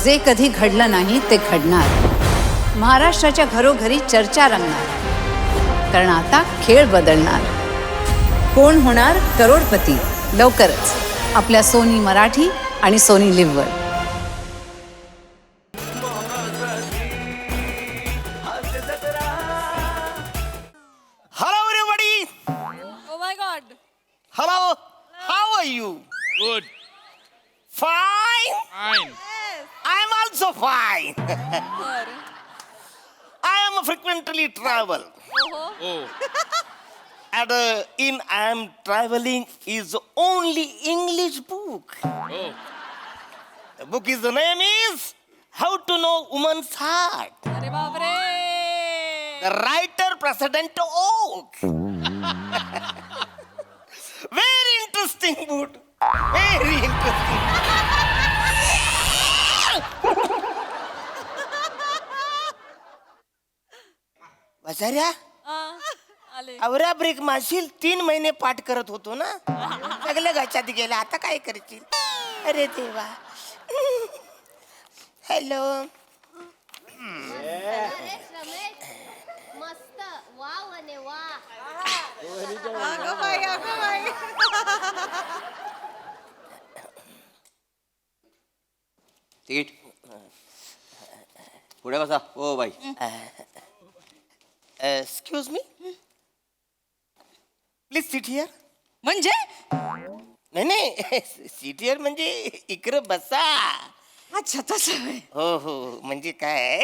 जे कधी घडलं नाही ते घडणार. महाराष्ट्राच्या घरोघरी चर्चा रंगणार. कारण आता खेळ बदलणार. कोण होणार करोडपती लवकरच आपल्या सोनी मराठी आणि Sony लिव्हवर. Hello, everybody. Oh my God. Hello. How are you? Good. Fine. Fine. I'm also fine. बरं. I am frequently travel, Oh. and in I am traveling is only English book. Oh. The book is the name is How to Know Woman's Heart. अरे बापरे. The writer President Oak. Very interesting book. Very interesting. वजाऱ्या आले. आवरा break मारशील 3 महिने पाठ करत होतो ना सगळं गचात गेलं आता काय करशील अरे देवा हॅलो मस्त वाव आणि वा अगं बाई, अगं बाई. तिकीट पुढे बसा O by. Excuse me please sit here म्हणजे नाही नाही सिट हिअर म्हणजे इकडं बसा अच्छा तसं. हो हो म्हणजे काय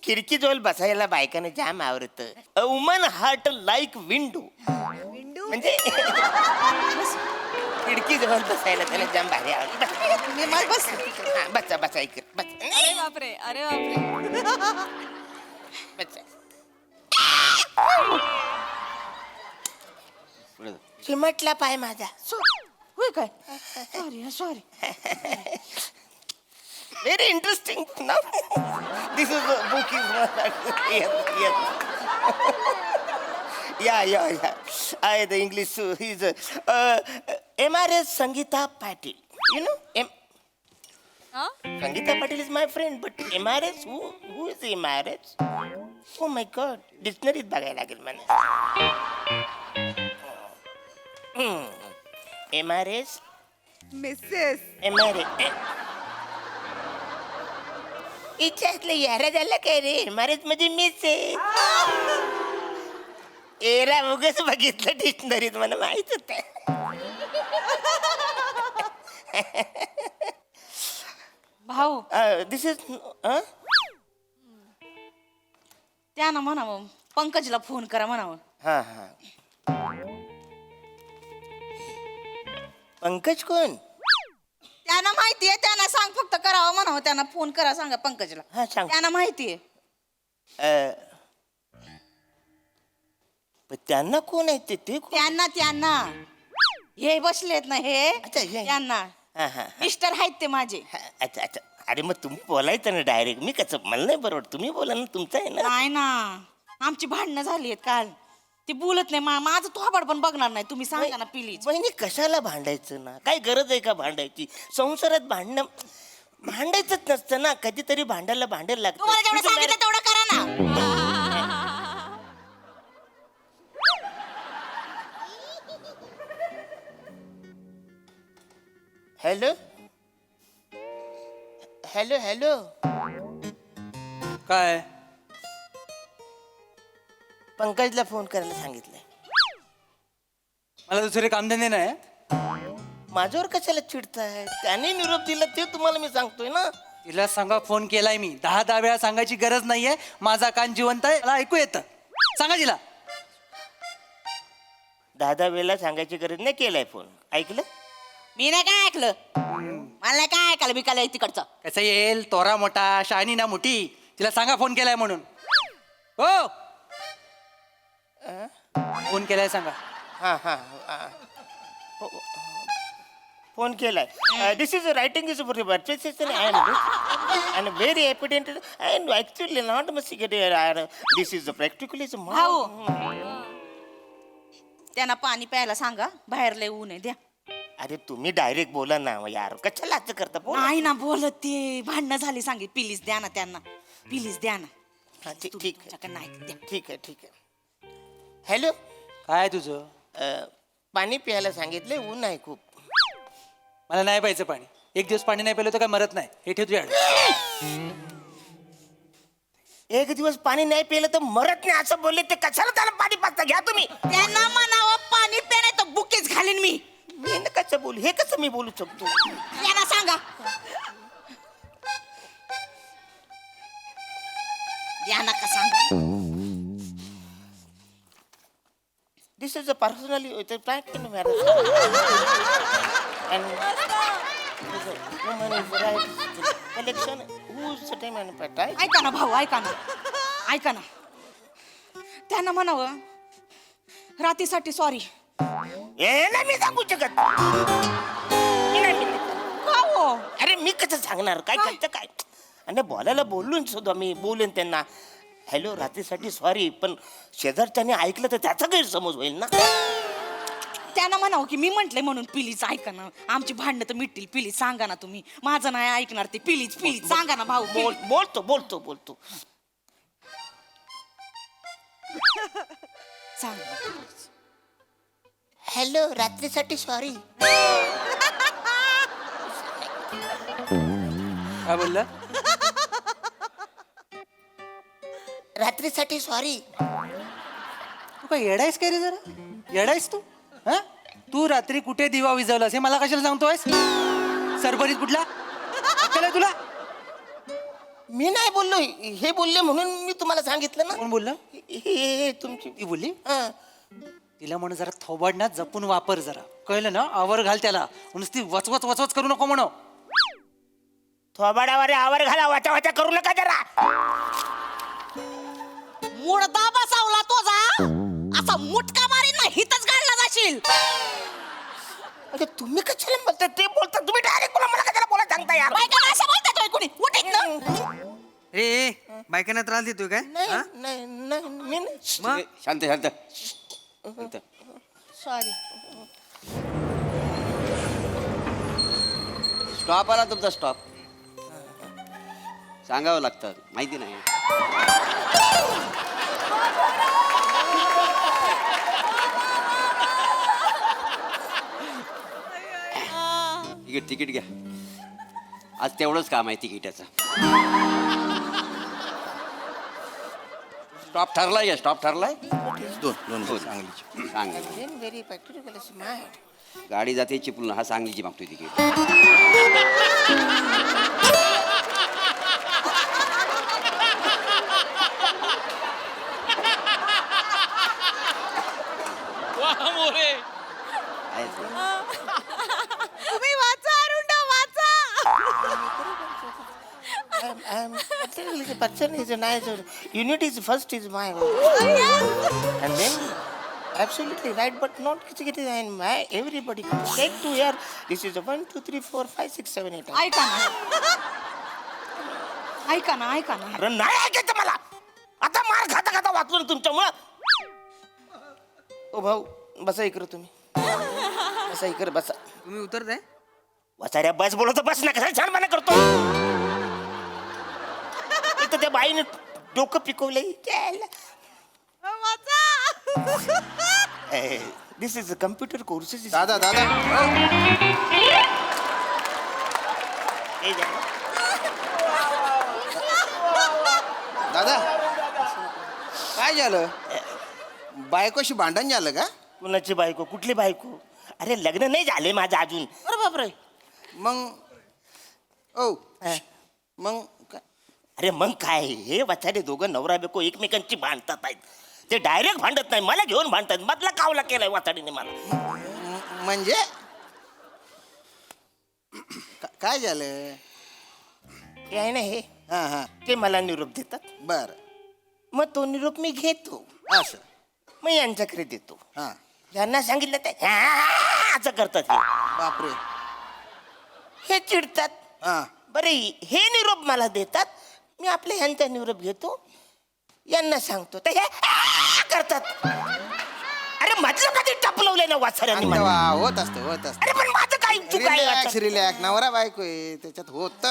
खिडकी जवळ बसायला बायकांना जाम आवडत वुमन हार्ट लाईक विंडो म्हणजे खिडकी जवळ बसायला त्याला जाम भारी आवडत बसा बसा इकडे अरे बापरे, अरे बापरे. बसा पुढे जा. चिमटला पाय माझा होय काय. Sorry sorry. व्हेरी इंटरेस्टिंग ना दिस इज बुक इज या या या I the English is MRS Sangeeta Patil you know Sangeeta Patil is my friend but MRS who is MRS oh my god डिक्शनरीत बघायला लागेल मला MRS मिसेस. MRS इच्छातलं यारा झाला काय रे MRS म्हणजे मिस आहे एरा उगच बघितलं डिक्शनरीत मला माहित होत भाऊ दिस इज त्यानं म्हणावं पंकजला फोन करा म्हणावं. हा हा पंकज कोण त्यांना माहितीये त्यांना सांग फक्त करावं म्हणावं त्यांना फोन करा सांगा पंकजला. हा सांग त्यांना माहितीये. पण त्यांना कोण आहे ते कोण? त्यांना त्यांना हे बसलेत ना हे अच्छा, हे. त्यांना हा, हा, हा. मिस्टर आहेत ते माझे. हा, अच्छा अच्छा अरे मग तुम्ही बोलायचं ना डायरेक्ट मी कसं मला नाही बरोबर तुम्ही बोला ना तुमचं आहे ना नाही ना आमची भांडणं झाली आहेत काल. ती बोलत नाही माझं थोबाड पण बघणार नाही. तुम्ही सांगा ना प्लीज. वहिनी कशाला भांडायचं ना काय गरज आहे का भांडायची संसारात भांडायचंच नसतं ना कधीतरी भांडायला भांडायला तुम्हाला जेवढं सांगितलं लागतं तेवढं करा ना. हॅलो हॅलो हॅलो काय पंकजला फोन करायला सांगितलंय मला दुसरे कामधंदे नाही. माझ्यावर कशाला चिडताय त्याने निरोप दिला ते तुम्हाला मी सांगतोय ना तिला सांगा फोन केलाय मी 10 वेळा सांगायची गरज नाहीये. माझा कान जिवंत आहे मला ऐकू येतं. सांगा तिला. 10 वेळेला सांगायची गरज नाही केलाय फोन ऐकलं मी नाही काय ऐकलं. मला नाही काय ऐकायला बिकायला तिकडचं. कसं येईल तोरा मोठा शायनी ना मोठी. तिला सांगा फोन केलाय म्हणून. हो फोन केलाय सांगा. हा हा फोन केलाय this is writing is and very evident and actually not much this is practically is भाऊ त्यांना पाणी प्यायला सांगा बाहेर लय ऊन आहे द्या. अरे तुम्ही डायरेक्ट बोला ना यार, कशाला असं करता बोला. नाही ना बोलत ते, भांडणं झाली सांगित. प्लीज द्या ना त्यांना, प्लीज द्या ना. हा, ठीक आहे तुमच्याकडे नाही द्या. ठीक आहे ठीक आहे. हॅलो, काय तुझं? पाणी प्यायला सांगितले, ऊन आहे खूप. मला नाही प्यायचं पाणी. एक दिवस पाणी नाही प्यायलं तर काय मरत नाही. हे ठेव तुझ्याकडे. एक दिवस पाणी नाही प्यायलं तर मरत नाही असं बोलले, ते कशाला त्याला पाणी पाजता? घ्या तुम्ही. त्यांना म्हणावं पाणी प्या, नाही तर बुकेच घालीन मी. मी न कसं बोलू, हे कसं मी बोलू शकतो? यांना सांगा. यांना का सांगा. This is a personally practical matter. And woman is right. Collection, who's the time and right? ऐका ना भाऊ, ऐका ना, ऐका ना. त्यांना म्हणावं रात्रीसाठी सॉरी. हे नाही मी सांगू शकत. मी नाही म्हणत. का हो? अरे मी कसं सांगणार, काय करतं काय? आणि बोलायला बोलून सुद्धा मी बोलेन त्यांना, हॅलो रात्रीसाठी सॉरी, पण शेजारच्याने ऐकलं तर त्याचा गैरसमज होईल ना. त्यांना म्हणावं की मी म्हंटले म्हणून. प्लीज ऐका ना, आमची भांडणं तर मिटतील. प्लीज सांगा ना तुम्ही. माझं नाही ऐकणार ते. प्लीज प्लीज सांगा ना भाऊ. बोलतो. सांगा. हॅलो रात्रीसाठी सॉरी. काय बोलला? रात्रीसाठी सॉरी. तू काय येडायस काय रे? जरा येडायस तू? हा, तू रात्री कुठे दिवा विझवलास हे मला कशाला सांगतोयस? सरबरीत कुठला अक्कल आहे तुला? मी नाही बोललो, हे बोलले म्हणून मी तुम्हाला सांगितलं ना. कोण बोललं? हे तुमची ती बोलली. हं. तिला म्हण जरा थोबाड ना जपून वापर जरा, कळलं ना? आवर घाल त्याला. नुसती वचवच वचवच करू नको म्हण. थोबाडावर आवर घाला, वाचा वाचा करू नका जरा. मुडदा बसावला तो जा, असा मुटका मारीन ना, हितच गाडला जाशील. अरे तुम्ही कशाला बोलता? ते बोलता तुम्ही डायरेक्ट बोला, मला कशाला बोला सांगता यार? बायकांना असं बोलतात होय कोणी? उठ इथनं. रे बायकांना त्रास देतोय काय? हा? नाही मी नाही. मग? शांत शांत शांत. सॉरी. स्टॉप आला तुमचा, स्टॉप. सांगावं लागतं, माहिती नाही. तिकीट घ्या. आज तेवढंच काम आहे तिकिटाचं. स्टॉप ठरलाय का? स्टॉप ठरलाय. दोन सांगलीची. Sangli Very particular smart. गाडी जाते चिपळूण. हा सांगलीची मागतोय तिकीट. तुम्ही वाचा अरुंडा, वाचा. Person is a nice. Unit is first is my. And then absolutely right, but not and my everybody take to here. This is a 1, 2, 3, 4, 5, 6, 7, 8. ऐका ना, ऐका ना, ऐका ना. अरे नाही ऐकायचं मला. आता मार खाता खाता वाचलो तुमच्यामुळं. ओ भाऊ बसा इकडे तुम्ही. बसा इकडे बसा. तुम्ही उतरताय? वसाऱ्या बस बोलतो, बस ना. कसा छानपणा करतो. इथं त्या बाईने डोकं पिकवलंय. दिस इज कम्प्युटर कोर्सेस. दादा काय झालं? बायकोशी भांडण झालं का? कुणाची बायको? कुठली बायको? अरे लग्न नाही झाले माझं अजून. अरे बापरे. मग मग काय? अरे मग काय, हे वचारे दोघं नवरा बायको एकमेकांची भांडतात आहेत. ते डायरेक्ट भांडत नाही, मला घेऊन भांडतात. मधला कावला केलाय वाचाडीने मला. म्हणजे काय झालं? हे आहे ना हे, हा ते मला निरोप देतात. बर. मग तो निरोप मी घेतो, असं. मग यांच्याकडे देतो. हा. यांना सांगितलं ते असं करतात. हे बापरे. हे चिडतात. हा. बरे हे निरोप मला देतात, मी आपल्या ह्यांचा निरोप घेतो, यांना सांगतो ते हे करतात. अरे अरे म्हटलं कधी टपलवलंय ना वाचाऱ्यांनी आणि मला. तेव्हा होत असतं अरे पण माझं काय तू काय रिलॅक्स वाचा- रिलॅक्स नवरा बायको आहे त्याच्यात होत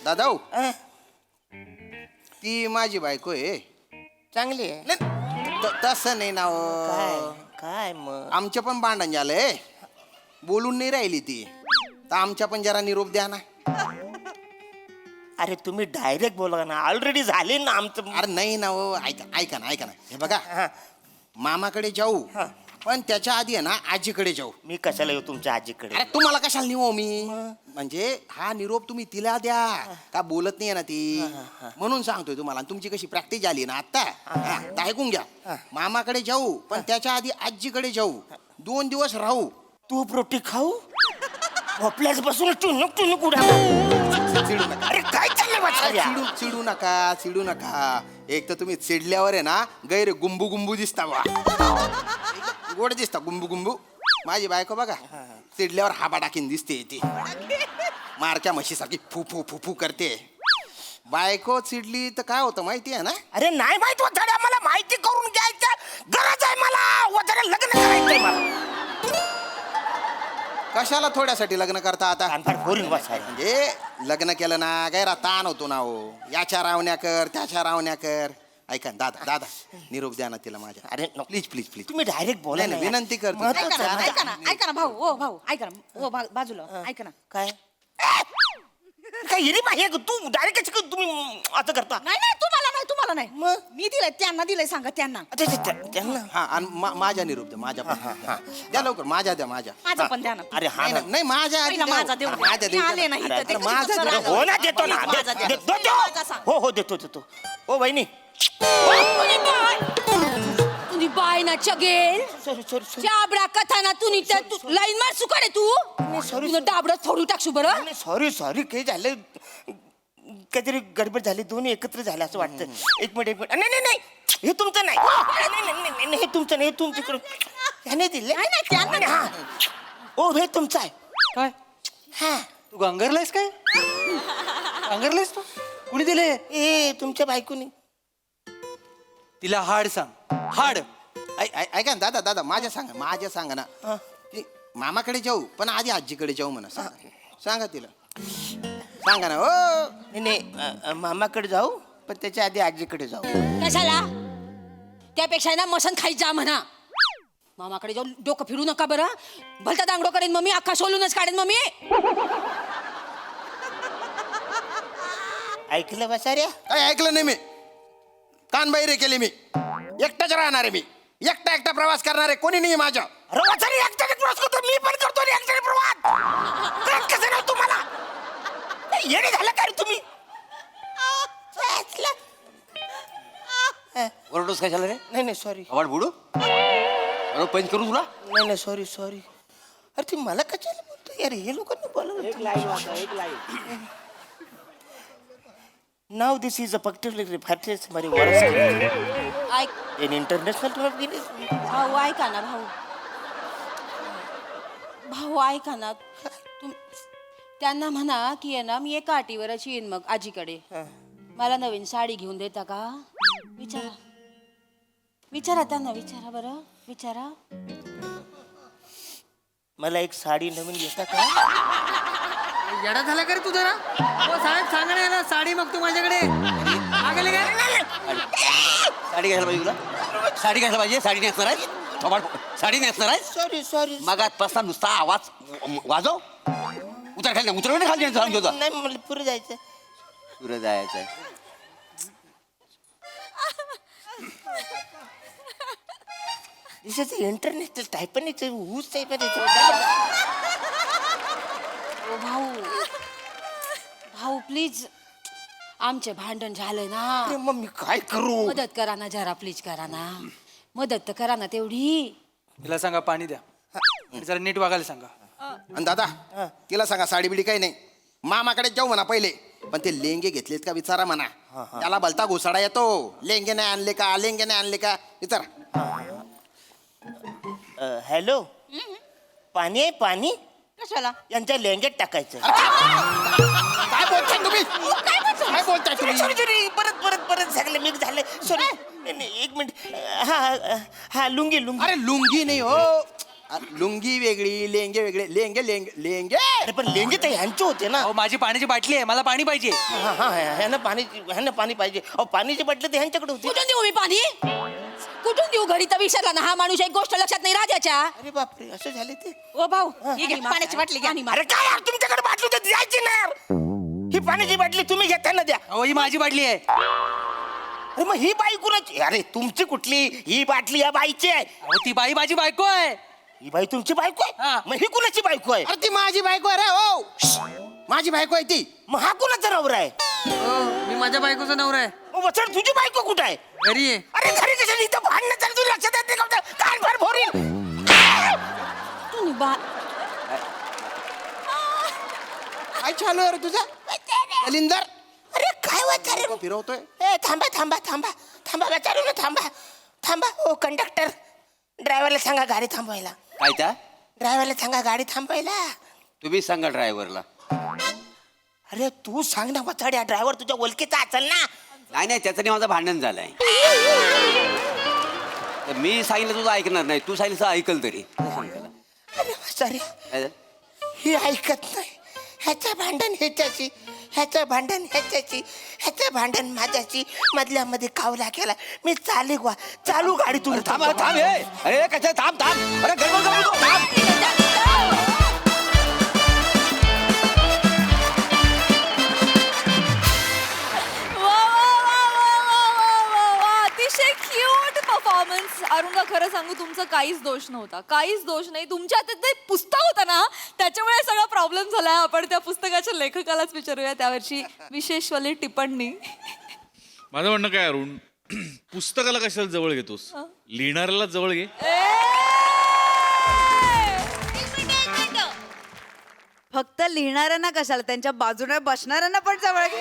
दादा हो, अं, ती माझी बायको आहे चांगली आहे तसं नाही ना काय हो. काय मग आमच्या पण भांडण झालंय बोलून नाही राहिली ती तर आमच्या पण जरा निरोप द्या ना. अरे तुम्ही डायरेक्ट बोला ना ऑलरेडी झाले ना आमचं अरे नाही ना हो ऐका ना हे बघा हा. मामाकडे जाऊ पण त्याच्या आधी आहे ना आजीकडे जाऊ. मी कशाला येऊ तुमच्या आजीकडे अरे तुम्हाला कशाला निवो मी म्हणजे हा निरोप तुम्ही तिला द्या का बोलत नाही ना ती म्हणून सांगतोय तुम्हाला. तुमची कशी प्रॅक्टिस झाली ना आता तर ऐकून घ्या मामाकडे जाऊ पण त्याच्या आधी आजीकडे जाऊ 2 दिवस राहू. तूप रोटी खाऊ झोपल्यास बसून टुनुक उड्या चिडू नका अरे काय चाललंय वाचाऱ्या? चिडू नका एक तर तुम्ही चिडल्यावर आहे ना गैर गुंबू दिसता बा गोड दिसता गुंबू माझी बायको बघा चिडल्यावर हाबा टाकीन दिसते ती मारक्या म्हशीसारखी फू करते. बायको चिडली तर काय होतं माहिती आहे ना. अरे नाही माहित वाचाड्या मला माहिती करून घ्यायचं गरज आहे मला वाचाड्या लग्न करायचंय मला. कशाला थोड्यासाठी लग्न करता आता कानफाड फोडीन वाचाड्या. म्हणजे लग्न केलं ना गैरा ताण होतो ना हो. याच्या रावण्या कर त्याच्या रावण्या कर. ऐका ना, दादा निरोप द्या ना तिला माझ्या. अरे प्लीज तुम्ही डायरेक्ट बोला नाही, ना विनंती करतो. महत्वाचं आहे ना. ऐका ना भाऊ ओ भाऊ ऐका ना ओ बाजूला ऐका ना. काय काय हिरी पाहिजे तू डायरेक्ट तुम्ही असं करता नाही तुम्हाला नाही मी दिलंय त्यांना दिलंय सांगा त्यांना. त्यांना हा आणि माझ्या निरोप द्या माझ्या द्या लवकर माझ्या माझं पण द्या ना. अरे हा ना. नाही माझ्या आधी पहिला द्या. माझा देऊ द्या. माझ्या मी आले नाही द्या. इथं, ते अरे, माझा कसं द्या. राहतं? हो ना देतो ना माझा द्या. माझा सांग. हो देतो हो बहिणी तुझी बाय ना चगेल सॉरी चाबडा कथाना तू लाईन मार सुकाडे तू sorry. तुझं डाबडं फोडून टाकशू बरं सॉरी काही झालं काहीतरी गडबड झाली दोन्ही एकत्र झालं असं वाटतं. एक मिनिट नाही हे तुमचं नाही हे तुमचं नाही हे तुमच्याकडून ह्याने दिले नाही, त्यांना हा. ओ हे तुमचं आहे काय हा तू गंगरलायस काय गंगरलायस तू कुणी दिले ए तुमच्या बायकोनी तिला हाड सांग हाड. ऐका ना दादा माझ्या सांगा ना ती मामाकडे जाऊ पण आधी आजीकडे जाऊ म्हणा सांगा तिला सांगा ना हो. नाही मामाकडे जाऊ पण त्याच्या आधी आजीकडे जाऊ. कशाला त्यापेक्षा ना मसन खाई जा म्हणा मामाकडे जाऊन डोकं फिरू नका बरं भलता दांगडो करेन मम्मी अख्खा सोलूनच काढेन मम्मी. ऐकलं बसाऱ्या काय ऐकलं नाही मी कान बाहेर केले मी एकटाच राहणार आहे मी एकटा प्रवास करणार आहे कोणी नाही माझ्या. रवाचारी एकट्याने प्रवास करतो मी पण करतो रे एकट्याने प्रवास कळत कसं नाही तुम्हाला येणे झालं का रे तुम्ही ओरडोस कशाला रे नाही सॉरी आवाज बुडू पंच करू तुला नाही सॉरी अरे ती मला कशाला बोलतो यार हे लोकांनी बोलवलं. Now this is a particular factors मारी वर्स ऐक इन इंटरनॅशनल भाऊ ऐका ना भाऊ ऐका ना त्यांना म्हणा की आहे ना मी एका अटीवरच येईन मग आजीकडे मला नवीन साडी घेऊन देता का विचारा त्यांना विचारा मला एक साडी नवीन घेता का येडा झाला का रे तू जरा हो साहेब सांगा ना याला साडी मग तू माझ्याकडे आगले काय साडी घ्यायला पाहिजे तुला साडी घ्यायला पाहिजे साडी नेसणार आहे थोबाड साडी नेसणार आहे सॉरी मगात पासून नुसता आवाज वाजव उतर खाली सांग घेऊ नाही मला पुढे जायचं तुला जायचं आहे दिस इज इंटरनॅशनल टाईप पण ऊस टाईप भाऊ प्लीज आमचे भांडण झालंय ना मग मी काय करू मदत करा ना जरा प्लीज करा ना मदत तर करा ना तेवढी. तिला सांगा पाणी द्या आणि जरा नीट वागायला सांगा. आणि दादा तिला सांगा साडी बिडी काही नाही मामाकडे जाऊ म्हणा पहिले पण ते लेंगे घेतलेत का विचारा म्हणा त्याला भलता घुसाडा येतो. लेंगे नाही आणले का विचारा. हॅलो पाणी आहे पाणी कशाला यांच्या लेंग्यात टाकायचं. काय बोलताय तुम्ही सॉरी परत झालं मिक्स झालं सॉरी हा हा लुंगी लुंगी. अरे लुंगी नाही हो, लुंगी वेगळी, लेंगे वेगळे. लेंगे लेंगे लेंगे. अरे पण लेंगे तर ह्यांचे होते ना. अहो माझी पाण्याची बाटली आहे, मला पाणी पाहिजे. हा हा ह्यांना पाणी पाहिजे. अहो पाण्याची बाटली तर ह्यांच्याकडे होती. कुठून देऊ मी पाणी? कुठून देऊ? घरी तर विचारला ना, हा माणूस एक गोष्ट लक्षात नाही राजाच्या. अरे बापरे असं झाले ते. ओ भाऊ ही घे पाण्याची बाटली घ्या. अरे काय यार, तुमच्याकडे बाटली तर द्यायची ना यार. ही पाण्याची बाटली तुम्ही घेताना द्या. अहो ही माझी बाटली आहे. अरे मग ही बाई कुणाची? अरे तुमची कुठली? ही बाटली या बाईची आहे. अहो ती बाई माझी बायको आहे. ही बाई तुमची बायको आहे? हा. मग ही कुणाची बायको आहे? अरे ती माझी बायको आहे रे हो, माझी बायको आहे ती. मग हा कुणाचा नवरा आहे? हो मी माझ्या बायकोचा नवरा आहे. मग वचन तुझी बायको कुठं आहे? घरी आहे. अरे घरी कशाला? इथं भांडणं चालू, तुला लक्षात येत नाही का? कान फार फोडील. तुम्ही बा काय चालू आहे रे तुझा कलिंदर? अरे काय वाचारे तो फिरवतोय. ए थांबा थांबा थांबा थांबा वाचारू ना, थांबा थांबा. ओ कंडक्टर, ड्रायव्हरला सांगा गाडी थांबवायला. काय त्या ड्रायव्हरला सांगा गाडी थांबवायला. तुम्ही सांगा ड्रायव्हरला. अरे तू सांग ना वाचाड्या, ड्रायव्हर तुझ्या ओळखीचा असेल ना. नाही नाही त्याच्याने माझं भांडण झालंय. तर मी सांगितलं तुझं ऐकणार नाही, तू सांगितलं ऐकल तरी. अरे वाचारे, काय? ही ऐकत नाही. ह्याचं भांडण ह्याच्याशी, ह्याचं भांडण ह्याच्याशी, ह्याचं भांडण माझ्याशी, मधल्यामध्ये कावला केला. मी चालू गाडी तुम्ही थांब थांब हे. अरे कशा थांब थांब. अरे गडबड करू नको. थांब. अतिशय क्यूट परफॉर्मन्स. अरुणा खरं सांगू तुमचा काहीच दोष नव्हता, काहीच दोष नाही. तुमच्या हातात ते पुस्तक होतं ना, त्याच्यामुळे सगळा प्रॉब्लेम झालाय. आपण त्या पुस्तकाच्या लेखकालाच विचारूया त्यावरची विशेषवाली टिप्पणी. माझं म्हणणं काय अरुण, पुस्तकाला कशाला जवळ घेतोस, लिहिणाऱ्याला जवळ घे. फक्त लिहिणाऱ्यांना कशाला, त्यांच्या बाजूने बसणाऱ्यांना पण जवळ घे.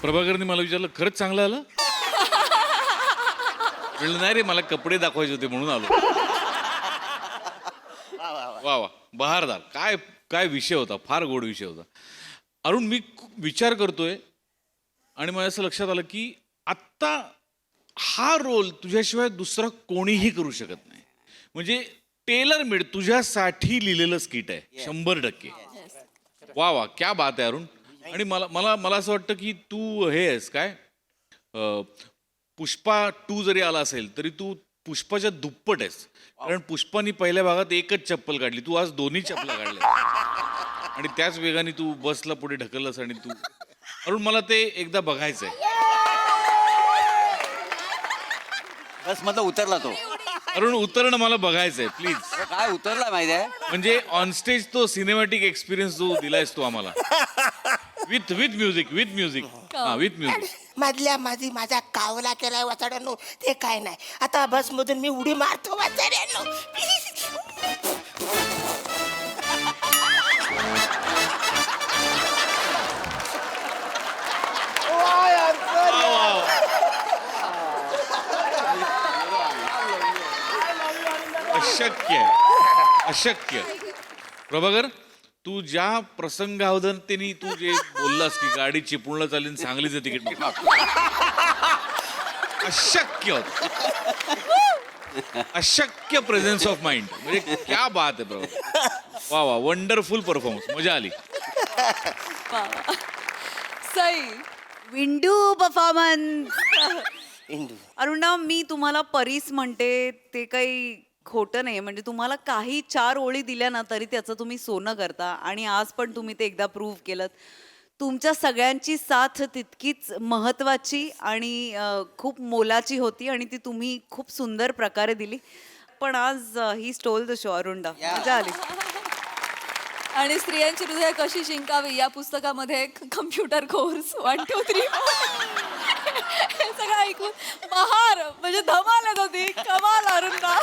प्रभाकरने मला विचारलं, खरंच चांगलं आलं? म्हणलं नाही रे, मला कपडे दाखवायचे होते म्हणून आलो. वा वा, बहारदार. काय काय विषय होता, फार गोड विषय होता. अरुण, मी विचार करतोय आणि मला असं लक्षात आलं की आत्ता हा रोल तुझ्याशिवाय दुसरा कोणीही करू शकत नाही. म्हणजे टेलर मेड तुझ्यासाठी लिहिलेलं स्किट आहे, 100%. वा वा, क्या बात आहे अरुण. आणि मला मला मला असं वाटतं की तू हे आहेस काय, पुष्पा 2 जरी आला असेल तरी तू पुष्पाच्या दुप्पट आहेस. कारण पुष्पानी पहिल्या भागात एकच चप्पल काढली, तू आज 2 चप्पला काढल्या. आणि त्याच वेगाने तू बसला पुढे ढकललास. आणि तू अरुण, मला ते एकदा बघायचंय. बस मधला उतरला तो. अरुण, उतरणं मला बघायचंय प्लीज. काय उतरला माहिती आहे? म्हणजे ऑन स्टेज तो सिनेमॅटिक एक्सपिरियन्स जो दिलायस तू आम्हाला, विथ म्युझिक, विथ म्युझिक. मधल्या माझी माझा कावला केलाय वाचाड्यानो, ते काय नाही. आता बस मधून मी उडी मारतो वाचाड्यानो. अशक्य, अशक्य. प्रभाकर, तू ज्या प्रसंगावधानतेने तू जे बोललास की गाडी चिपळूणला चालेल, सांगलीचं तिकीट नको, अशक्य होतं. अशक्य प्रेझेन्स ऑफ माइंड. म्हणजे क्या बात आहे प्रभाकर. वा वा, वंडरफुल परफॉर्मन्स, मजा आली. सई विंडू परफॉर्मन्स. इंदू, अरुणा, मी तुम्हाला परीस म्हणते ते काही खोटं नाही. म्हणजे तुम्हाला काही 4 ओळी दिल्या ना तरी त्याचं तुम्ही सोनं करता. आणि आज पण तुम्ही ते एकदा प्रूव्ह केलं. तुमच्या सगळ्यांची साथ तितकीच महत्त्वाची आणि खूप मोलाची होती आणि ती तुम्ही खूप सुंदर प्रकारे दिली. पण आज ही स्टोल द शो. अरुणा, मजा आली. आणि स्त्रियांची हृदय कशी जिंकावी या पुस्तकामध्ये कम्प्युटर कोर्स 1 2 3 हे सगळं ऐकून बहार म्हणजे धमाल होती. कमाल अरुणा.